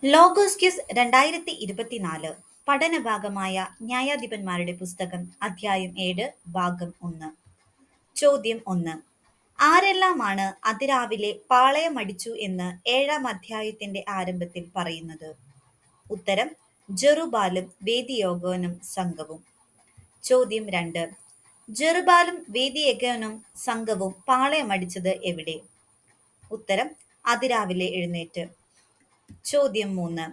Logos quiz 2024 പഠനഭാഗമായ ന്യായാധിപന്മാരുടെ പുസ്തകം അധ്യായം 7 ഭാഗം 1. ചോദ്യം 1. ആരെല്ലാമാണ് അതിരാവിലെ പാളയമടിച്ചു എന്ന് 7-ാം അധ്യായത്തിന്റെ ആരംഭത്തിൽ പറയുന്നത്? ഉത്തരം: ജെറുബ്ബാലും വേദിയോഗോനും സംഘവും. ചോദ്യം 2. ജെറുബ്ബാലും വേദിയോഗോനും സംഘവും പാളയമടിച്ചത് എവിടെ? ഉത്തരം: അതിരാവിലെ എഴുന്നേറ്റ്. ചോദ്യം 3.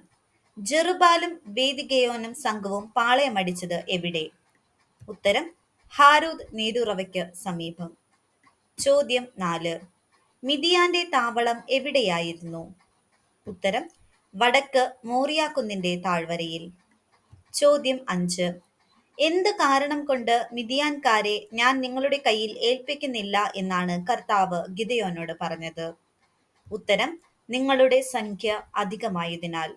ജെറുബ്ബാലും വേദിഗെയോനും സംഘവും പാളയമടിച്ചത് എവിടെ? ഉത്തരം: ഹാരൂദ് നീരുറവയ്ക്ക് സമീപം. ചോദ്യം 4. മിദിയാന്റെ താവളം എവിടെയായിരുന്നു? ഉത്തരം: വടക്ക് മോറിയാക്കുന്നിന്റെ താഴ്വരയിൽ. ചോദ്യം 5. എന്ത് കാരണം കൊണ്ട് മിദിയാൻകാരെ ഞാൻ നിങ്ങളുടെ കയ്യിൽ ഏൽപ്പിക്കുന്നില്ല എന്നാണ് കർത്താവ് ഗിദെയോനോട് പറഞ്ഞത്? ഉത്തരം: നിങ്ങളുടെ സംഖ്യ അധികമായതിനാൽ.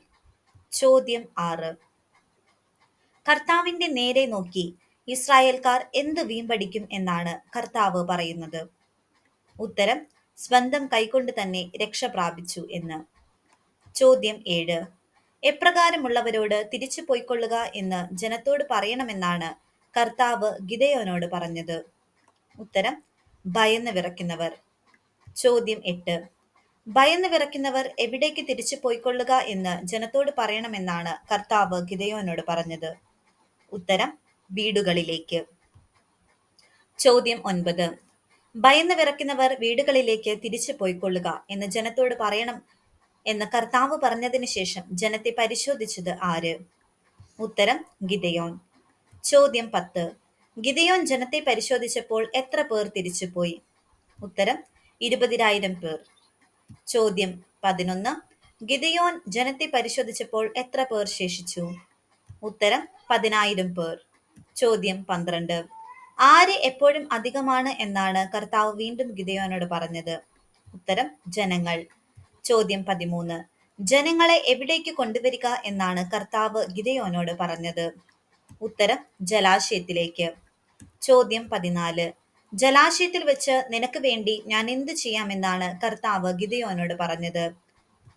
ചോദ്യം 6. കർത്താവിന്റെ നേരെ നോക്കി ഇസ്രായേൽക്കാർ എന്ത് വീമ്പടിക്കും എന്നാണ് കർത്താവ് പറയുന്നത്? ഉത്തരം: സ്വന്തം കൈകൊണ്ട് തന്നെ രക്ഷ പ്രാപിച്ചു എന്ന്. ചോദ്യം 7. എപ്രകാരമുള്ളവരോട് തിരിച്ചു പോയിക്കൊള്ളുക എന്ന് ജനത്തോട് പറയണമെന്നാണ് കർത്താവ് ഗിദെയോനോട് പറഞ്ഞത്? ഉത്തരം: ഭയന്ന് വിറയ്ക്കുന്നവർ. ചോദ്യം 8. ഭയന്ന് വിറയ്ക്കുന്നവർ എവിടേക്ക് തിരിച്ചു പോയിക്കൊള്ളുക എന്ന് ജനത്തോട് പറയണമെന്നാണ് കർത്താവ് ഗിദെയോനോട് പറഞ്ഞത്? ഉത്തരം: വീടുകളിലേക്ക്. ചോദ്യം 9. ഭയന്ന് വിറയ്ക്കുന്നവർ വീടുകളിലേക്ക് തിരിച്ചു പോയിക്കൊള്ളുക എന്ന് ജനത്തോട് പറയണം എന്ന് കർത്താവ് പറഞ്ഞതിന് ശേഷം ജനത്തെ പരിശോധിച്ചത് ആര്? ഉത്തരം: ഗിദെയോൻ. ചോദ്യം 10. ഗിദെയോൻ ജനത്തെ പരിശോധിച്ചപ്പോൾ എത്ര പേർ തിരിച്ചുപോയി? ഉത്തരം: 20,000 പേർ. ചോദ്യം 11. ഗിദെയോൻ ജനത്തെ പരിശോധിച്ചപ്പോൾ എത്ര പേർ ശേഷിച്ചു? ഉത്തരം: 10,000 പേർ. ചോദ്യം 12. ആര് എപ്പോഴും അധികമാണ് എന്നാണ് കർത്താവ് വീണ്ടും ഗിദെയോനോട് പറഞ്ഞത്? ഉത്തരം: ജനങ്ങൾ. ചോദ്യം 13. ജനങ്ങളെ എവിടേക്ക് കൊണ്ടുവരിക എന്നാണ് കർത്താവ് ഗിദെയോനോട് പറഞ്ഞത്? ഉത്തരം: ജലാശയത്തിലേക്ക്. ചോദ്യം 14. ജലാശയത്തിൽ വെച്ച് നിനക്ക് വേണ്ടി ഞാൻ എന്ത് ചെയ്യാമെന്നാണ് കർത്താവ് ഗിദെയോനോട് പറഞ്ഞത്?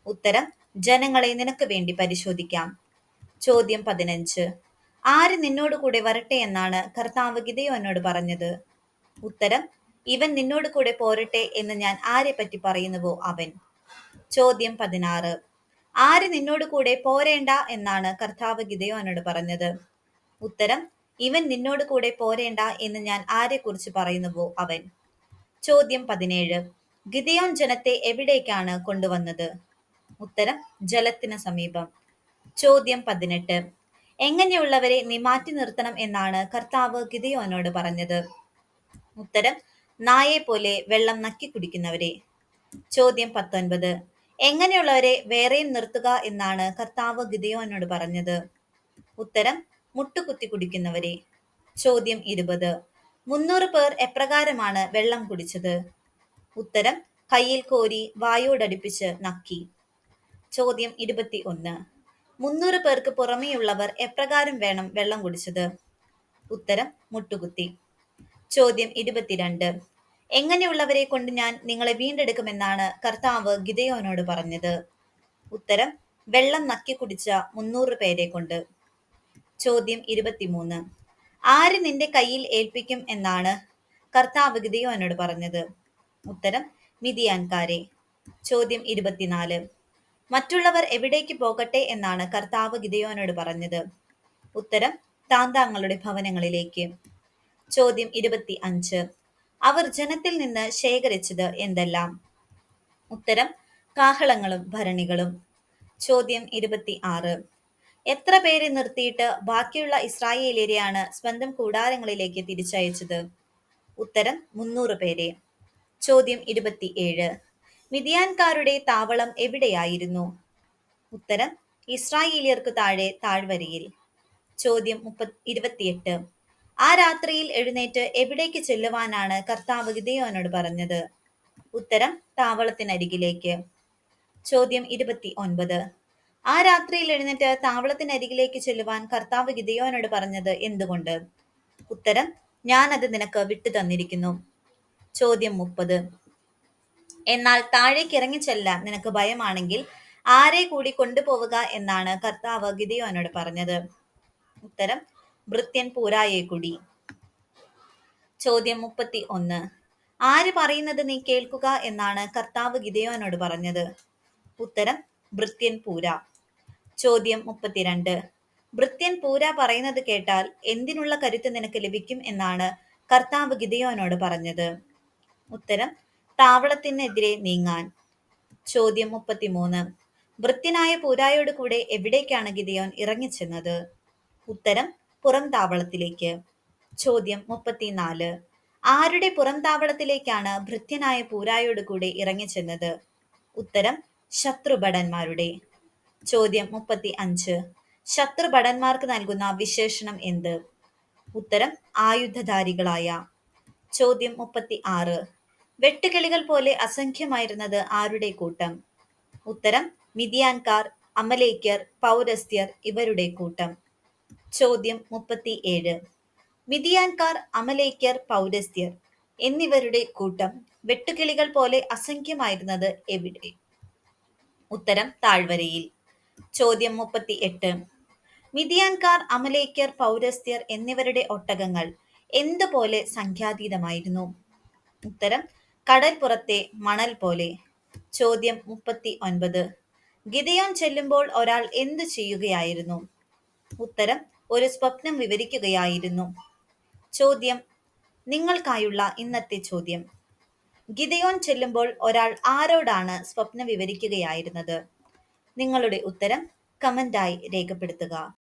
ഉത്തരം: ജനങ്ങളെ നിനക്ക് വേണ്ടി പരിശോധിക്കാം. ചോദ്യം 15. ആര് നിന്നോട് കൂടെ വരട്ടെ എന്നാണ് കർത്താവ് ഗിദെയോനോട് പറഞ്ഞത്? ഉത്തരം: ഇവൻ നിന്നോട് കൂടെ പോരട്ടെ എന്ന് ഞാൻ ആരെ പറ്റി പറയുന്നുവോ അവൻ. ചോദ്യം 16. ആര് നിന്നോട് കൂടെ പോരേണ്ട എന്നാണ് കർത്താവ് ഗിദെയോനോട് പറഞ്ഞത്? ഉത്തരം: ഇവൻ നിന്നോട് കൂടെ പോരേണ്ട എന്ന് ഞാൻ ആരെക്കുറിച്ച് പറയുന്നുവോ അവൻ. ചോദ്യം 17. ഗിദെയോൻ ജനത്തെ എവിടേക്കാണ് കൊണ്ടുവന്നത്? ഉത്തരം: ജലത്തിന് സമീപം. ചോദ്യം 18. എങ്ങനെയുള്ളവരെ നീ മാറ്റി നിർത്തണം എന്നാണ് കർത്താവ് ഗിദെയോനോട് പറഞ്ഞത്? ഉത്തരം: നായെ പോലെ വെള്ളം നക്കി കുടിക്കുന്നവരെ. ചോദ്യം 19. എങ്ങനെയുള്ളവരെ വേറെയും നിർത്തുക എന്നാണ് കർത്താവ് ഗിദെയോനോട് പറഞ്ഞത്? ഉത്തരം: മുട്ടുകുത്തി കുടിക്കുന്നവരെ. ചോദ്യം 20. 300 പേർ എപ്രകാരമാണ് വെള്ളം കുടിച്ചത്? ഉത്തരം: കയ്യിൽ കോരി വായോടടുപ്പിച്ച് നക്കി. ചോദ്യം 21. 300 പേർക്ക് പുറമെയുള്ളവർ എപ്രകാരം വേണം വെള്ളം കുടിച്ചത്? ഉത്തരം: മുട്ടുകുത്തി. ചോദ്യം 22. എങ്ങനെയുള്ളവരെ കൊണ്ട് ഞാൻ നിങ്ങളെ വീണ്ടെടുക്കുമെന്നാണ് കർത്താവ് ഗിദെയോനോട് പറഞ്ഞത്? ഉത്തരം: വെള്ളം നക്കി കുടിച്ച 300 പേരെ കൊണ്ട്. ചോദ്യം 23. ആര് നിന്റെ കയ്യിൽ ഏൽപ്പിക്കും എന്നാണ് കർത്താവ് ഗിദെയോനോട് പറഞ്ഞത്? ഉത്തരം: മിദിയാൻകാരെ. ചോദ്യം 24. മറ്റുള്ളവർ എവിടേക്ക് പോകട്ടെ എന്നാണ് കർത്താവ് ഗിദെയോനോട് പറഞ്ഞത്? ഉത്തരം: താന്താങ്ങളുടെ ഭവനങ്ങളിലേക്ക്. ചോദ്യം 25. അവർ ജനത്തിൽ നിന്ന് ശേഖരിച്ചത് എന്തെല്ലാം? ഉത്തരം: കാഹളങ്ങളും ഭരണികളും. ചോദ്യം 26. എത്ര പേരെ നിർത്തിയിട്ട് ബാക്കിയുള്ള ഇസ്രായേലിയരെയാണ് സ്വന്തം കൂടാരങ്ങളിലേക്ക് തിരിച്ചയച്ചത്? ഉത്തരം: 300 പേരെ. ചോദ്യം 27. മിദിയാൻകാരുടെ താവളം എവിടെയായിരുന്നു? ഉത്തരം: ഇസ്രായേലിയർക്ക് താഴെ താഴ്വരയിൽ. ചോദ്യം 28. ആ രാത്രിയിൽ എഴുന്നേറ്റ് എവിടേക്ക് ചെല്ലുവാനാണ് കർത്താവ് ഗിദെയോനോട് പറഞ്ഞത്? ഉത്തരം: താവളത്തിനരികിലേക്ക്. ചോദ്യം 29. ആ രാത്രിയിൽ എഴുന്നേറ്റ് താവളത്തിനരികിലേക്ക് ചെല്ലുവാൻ കർത്താവ് ഗിദെയോനോട് പറഞ്ഞത് എന്തുകൊണ്ട്? ഉത്തരം: ഞാൻ അത് നിനക്ക് വിട്ടു തന്നിരിക്കുന്നു. ചോദ്യം 30. എന്നാൽ താഴേക്ക് ഇറങ്ങിച്ചെല്ലാൻ നിനക്ക് ഭയമാണെങ്കിൽ ആരെ കൂടി കൊണ്ടുപോവുക എന്നാണ് കർത്താവ് ഗിദെയോനോട് പറഞ്ഞത്? ഉത്തരം ഭൃത്യൻ പൂരായെ കൂടി. ചോദ്യം 31. ആര് പറയുന്നത് നീ കേൾക്കുക എന്നാണ് കർത്താവ് ഗിദെയോനോട് പറഞ്ഞത്? ഉത്തരം ഭൃത്യൻ പൂര. ചോദ്യം 32. ഭൃത്യൻ പൂര പറയുന്നത് കേട്ടാൽ എന്തിനുള്ള കരുത്ത് നിനക്ക് ലഭിക്കും എന്നാണ് കർത്താവ് ഗിദെയോനോട് പറഞ്ഞത്? ഉത്തരം താവളത്തിനെതിരെ നീങ്ങാൻ. ചോദ്യം 33. ഭൃത്യനായ പൂരായോട് കൂടെ എവിടേക്കാണ് ഗിദെയോൻ ഇറങ്ങിച്ചെന്നത്? ഉത്തരം പുറം താവളത്തിലേക്ക്. ചോദ്യം 34. ആരുടെ പുറം താവളത്തിലേക്കാണ് ഭൃത്യനായ പൂരായോട് കൂടെ ഇറങ്ങിച്ചെന്നത്? ഉത്തരം ശത്രുഭടന്മാരുടെ. ചോദ്യം 35. ശത്രുഭടന്മാർക്ക് നൽകുന്ന വിശേഷണം എന്ത്? ഉത്തരം ആയുധധാരികളായ. ചോദ്യം 36. വെട്ടുകിളികൾ പോലെ അസംഖ്യമായിരുന്നത് ആരുടെ കൂട്ടം? ഉത്തരം മിദ്യാൻകാർ, അമലേക്യർ, പൗരസ്ത്യർ ഇവരുടെ കൂട്ടം. ചോദ്യം 37. മിദ്യാൻകാർ, അമലേക്യർ, പൗരസ്ത്യർ എന്നിവരുടെ കൂട്ടം വെട്ടുകിളികൾ പോലെ അസംഖ്യമായിരുന്നത് എവിടെ? ഉത്തരം താഴ്വരയിൽ. ചോദ്യം 38. മിദ്യാൻകാർ, അമലേക്യർ, പൗരസ്ത്യർ എന്നിവരുടെ ഒട്ടകങ്ങൾ എന്തുപോലെ സംഖ്യാതീതമായിരുന്നു? ഉത്തരം കടൽപ്പുറത്തെ മണൽ പോലെ. ചോദ്യം 39. ഗിദെയോൻ ചെല്ലുമ്പോൾ ഒരാൾ എന്തു ചെയ്യുകയായിരുന്നു? ഉത്തരം ഒരു സ്വപ്നം വിവരിക്കുകയായിരുന്നു. ചോദ്യം നിങ്ങൾക്കായുള്ള ഇന്നത്തെ ചോദ്യം. ഗിദെയോൻ ചെല്ലുമ്പോൾ ഒരാൾ ആരോടാണ് സ്വപ്നം വിവരിക്കുകയായിരുന്നത്? നിങ്ങളുടെ ഉത്തരം കമന്റായി രേഖപ്പെടുത്തുക.